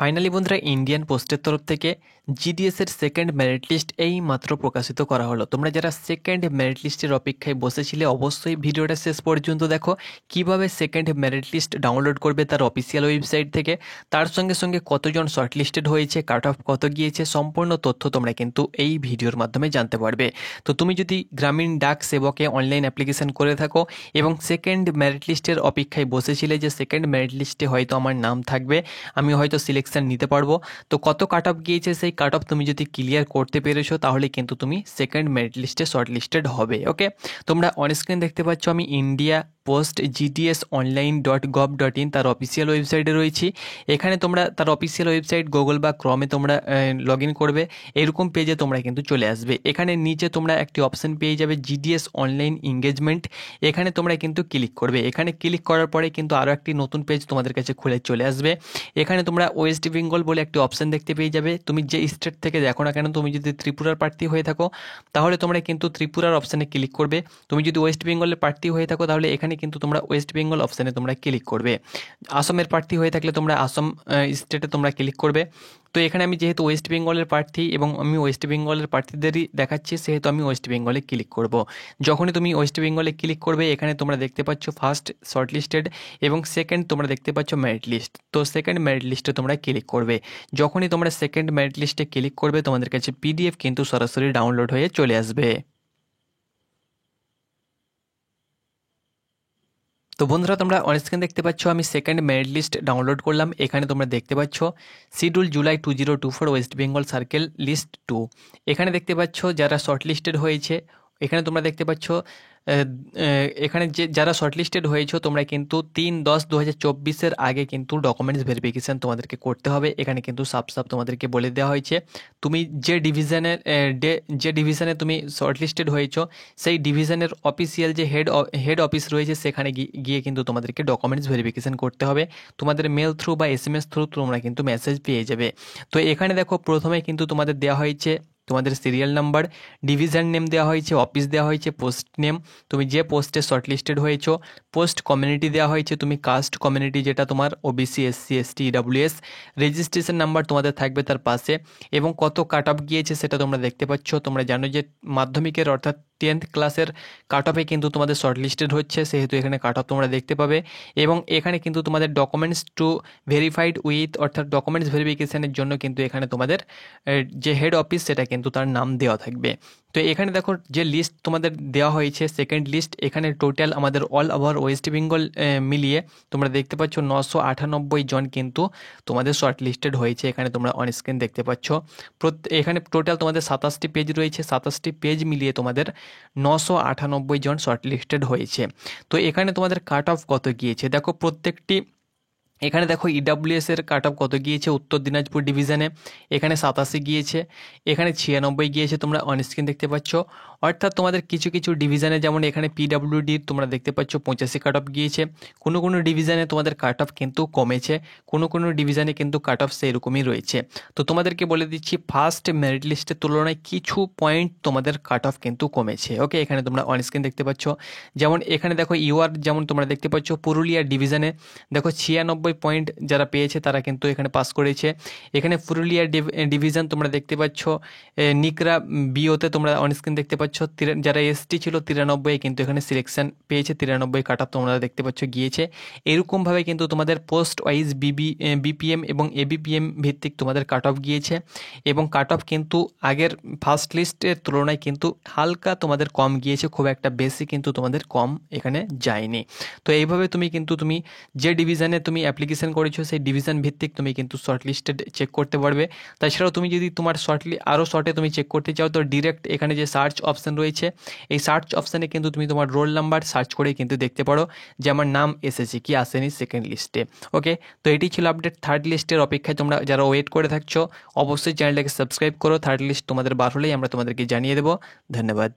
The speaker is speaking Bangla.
ফাইনালি বন্ধুরা ইন্ডিয়ান পোস্টের তরফ থেকে জিডিএস এর সেকেন্ড মেরিট লিস্ট এই মাত্র প্রকাশিত করা হলো। তোমরা যারা সেকেন্ড মেরিট লিস্টের অপেক্ষায় বসেছিলে অবশ্যই ভিডিওটা শেষ পর্যন্ত দেখো, কিভাবে সেকেন্ড মেরিট লিস্ট ডাউনলোড করবে তার অফিসিয়াল ওয়েবসাইট থেকে, তার সঙ্গে সঙ্গে কতজন শর্ট লিস্টেড হয়েছে, কাট অফ কত গিয়েছে, সম্পূর্ণ তথ্য তোমরা কিন্তু এই ভিডিওর মাধ্যমে জানতে পারবে। তো তুমি যদি গ্রামীণ ডাক সেবকে অনলাইন অ্যাপ্লিকেশন করে থাকো এবং সেকেন্ড মেরিট লিস্টের অপেক্ষায় বসেছিলে যে সেকেন্ড মেরিট লিস্টে হয়তো আমার নাম থাকবে, আমি হয়তো সিলেকশন নিতে পারবো, তো কত কাট অফ গিয়েছে সেই কাট অফ তুমি যদি ক্লিয়ার করতে পেরেছো তাহলে কিন্তু তুমি সেকেন্ড মেরিট লিস্টে শর্ট লিস্টেড হবে। ওকে, তোমরা অন স্ক্রিন দেখতে পাচ্ছ আমি ইন্ডিয়া পোস্ট gds.online.gov.in তার অফিসিয়াল ওয়েবসাইটে রয়েছি। এখানে তোমরা তার অফিসিয়াল ওয়েবসাইট গুগল বা ক্রমে তোমরা লগ ইন করবে, এরকম পেজে তোমরা কিন্তু চলে আসবে। এখানে নিচে তোমরা একটি অপশন পেয়ে যাবে জিডিএস অনলাইন এঙ্গেজমেন্ট, এখানে তোমরা কিন্তু ক্লিক করবে। এখানে ক্লিক করার পরে কিন্তু আরও একটি নতুন পেজ তোমাদের কাছে খুলে চলে আসবে। এখানে তোমরা ওয়েস্ট বেঙ্গল বলে একটি অপশন দেখতে পেয়ে যাবে। তুমি যে স্টেট থেকে দেখো না কেন, তুমি যদি ত্রিপুরার প্রার্থী হয়ে থাকো তাহলে তোমরা কিন্তু ত্রিপুরার অপশানে ক্লিক করবে। তুমি যদি ওয়েস্ট বেঙ্গলের প্রার্থী হয়ে থাকো তাহলে এখানে কিন্তু তোমরা ওয়েস্ট বেঙ্গল অপশানে তোমরা ক্লিক করবে। আসামের প্রার্থী হয়ে থাকলে তোমরা আসাম স্টেটে তোমরা ক্লিক করবে। তো এখানে আমি যেহেতু ওয়েস্ট বেঙ্গলের প্রার্থী এবং আমি ওয়েস্ট বেঙ্গলের প্রার্থীদেরই দেখাচ্ছি, সেহেতু আমি ওয়েস্ট বেঙ্গলে ক্লিক করব। যখনই তুমি ওয়েস্ট বেঙ্গলে ক্লিক করবে এখানে তোমরা দেখতে পাচ্ছ ফার্স্ট শর্ট লিস্টেড এবং সেকেন্ড তোমরা দেখতে পাচ্ছ মেরিট লিস্ট। তো সেকেন্ড মেরিট লিস্টে তোমরা ক্লিক করবে। যখনই তোমরা সেকেন্ড মেরিট লিস্টে ক্লিক করবে তোমাদের কাছে পিডিএফ কিন্তু সরাসরি ডাউনলোড হয়ে চলে আসবে। তো বন্ধুরা তোমরা অন স্ক্রিন দেখতে পাচ্ছ আমি সেকেন্ড মেরিট লিস্ট ডাউনলোড করলাম। এখানে তোমরা দেখতে পাচ্ছ schedule July 2024 West Bengal circle list 2। এখানে দেখতে পাচ্ছ যারা শর্ট লিস্টেড হয়েছে, এখানে তোমরা দেখতে পাচ্ছ এখানে যে যারা শর্ট লিস্টেড হয়েছো তোমরা কিন্তু 3/10/2024 আগে কিন্তু ডকুমেন্টস ভেরিফিকেশান তোমাদেরকে করতে হবে। এখানে কিন্তু সাফ তোমাদেরকে বলে দেওয়া হয়েছে তুমি যে ডিভিশনে তুমি শর্ট লিস্টেড হয়েছো সেই ডিভিশনের অফিসিয়াল যে হেড অফিস রয়েছে সেখানে গিয়ে কিন্তু তোমাদেরকে ডকুমেন্টস ভেরিফিকেশান করতে হবে। তোমাদের মেল থ্রু বা SMS থ্রু তোমরা কিন্তু মেসেজ পেয়ে যাবে। তো এখানে দেখো প্রথমে কিন্তু তোমাদের দেওয়া হয়েছে তোমাদের সিরিয়াল নাম্বার, ডিভিশন নেম দেওয়া হয়েছে, অফিস দেওয়া হয়েছে, পোস্ট নেম, তুমি যে পোস্টে শর্ট লিস্টেড হয়েছো, পোস্ট কমিউনিটি দেওয়া হয়েছে, তুমি কাস্ট কমিউনিটি যেটা তোমার OBC SC ST EWS, registration number তোমাদের থাকবে তার পাশে এবং কত কাট অফ গিয়েছে সেটা তোমরা দেখতে পাচ্ছ। তোমরা জানো যে মাধ্যমিকের অর্থাৎ 10th ক্লাসের কাট অফে কিন্তু তোমাদের শর্ট লিস্টেড হচ্ছে, সেহেতু এখানে কাট অফ তোমরা দেখতে পাবে এবং এখানে কিন্তু তোমাদের ডকুমেন্টস টু ভেরিফাইড উইথ অর্থাৎ ডকুমেন্টস ভেরিফিকেশানের জন্য কিন্তু এখানে তোমাদের যে হেড অফিস সেটা কিন্তু তার নাম দেওয়া থাকবে। তো এখানে দেখো যে লিস্ট তোমাদের দেওয়া হয়েছে সেকেন্ড লিস্ট, এখানে টোটাল আমাদের অল ওভার ওয়েস্ট বেঙ্গল মিলিয়ে তোমরা দেখতে পাচ্ছ 998 জন কিন্তু তোমাদের শর্ট লিস্টেড হয়েছে। এখানে তোমরা অন স্ক্রিন দেখতে পাচ্ছ এখানে টোটাল তোমাদের 27টি পেজ রয়েছে, 27টি পেজ মিলিয়ে তোমাদের 998 জন শর্ট লিস্টেড হয়েছে। তো এখানে তোমাদের কাট অফ কত গিয়েছে দেখো প্রত্যেকটি, এখানে দেখো EWS এর কাট অফ কত গিয়েছে উত্তর দিনাজপুর ডিভিশনে, এখানে 87 গিয়েছে, এখানে 96 গিয়েছে, তোমরা অন স্ক্রিন দেখতে পাচ্ছ। অর্থাৎ তোমাদের কিছু কিছু ডিভিশনে যেমন এখানে PWD তোমরা দেখতে পাচ্ছ 85 কাট অফ গিয়েছে, কোনো কোনো ডিভিশনে তোমাদের কাট অফ কিন্তু কমেছে, কোনো কোনো ডিভিশনে কিন্তু কাট অফ সেই রকমই রয়েছে। তো তোমাদেরকে বলে দিচ্ছি ফার্স্ট মেরিট লিস্টের তুলনায় কিছু পয়েন্ট তোমাদের কাট অফ কিন্তু কমেছে। ওকে, এখানে তোমরা অন স্ক্রিন দেখতে পাচ্ছ যেমন এখানে দেখো যেমন তোমরা দেখতে পাচ্ছ পুরুলিয়া ডিভিশনে দেখো 96 পয়েন্ট যারা পেয়েছে তারা কিন্তু এখানে পাস করেছে। এখানে পুরুলিয়া ডিভিশন তোমরা দেখতে পাচ্ছ নিকরা বিওতে তোমরা অন স্ক্রিন দেখতে পাচ্ছ যারা ST ছিল 93 কিন্তু এখানে সিলেকশন পেয়েছে, 93 কাট অফ তোমরা দেখতে পাচ্ছ গিয়েছে। এরকমভাবে কিন্তু তোমাদের পোস্ট ওয়াইজ BPM এবং ABPM ভিত্তিক তোমাদের কাট অফ গিয়েছে এবং কাট অফ কিন্তু আগের ফার্স্ট লিস্টের তুলনায় কিন্তু হালকা তোমাদের কম গিয়েছে, খুব একটা বেশি কিন্তু তোমাদের কম এখানে যায়নি। তো এইভাবে তুমি যে ডিভিশনে তুমি অ্যাপ্লিকেশন করেছো সেই ডিভিশন ভিত্তিক তুমি কিন্তু শর্ট লিস্টেড চেক করতে পারবে। তাছাড়াও তুমি যদি তোমার আরও শর্টে তুমি চেক করতে চাও তো ডিরেক্ট এখানে যে সার্চ অপশান রয়েছে এই সার্চ অপশানে কিন্তু তুমি তোমার রোল নাম্বার সার্চ করে কিন্তু দেখতে পারো যে আমার নাম এসেছে কি আসেনি সেকেন্ড লিস্টে। ওকে, তো এটি ছিল আপডেট। থার্ড লিস্টের অপেক্ষায় তোমরা যারা ওয়েট করে থাকছো অবশ্যই চ্যানেলটাকে সাবস্ক্রাইব করো, থার্ড লিস্ট তোমাদের বার হলেই আমরা তোমাদেরকে জানিয়ে দেবো। ধন্যবাদ।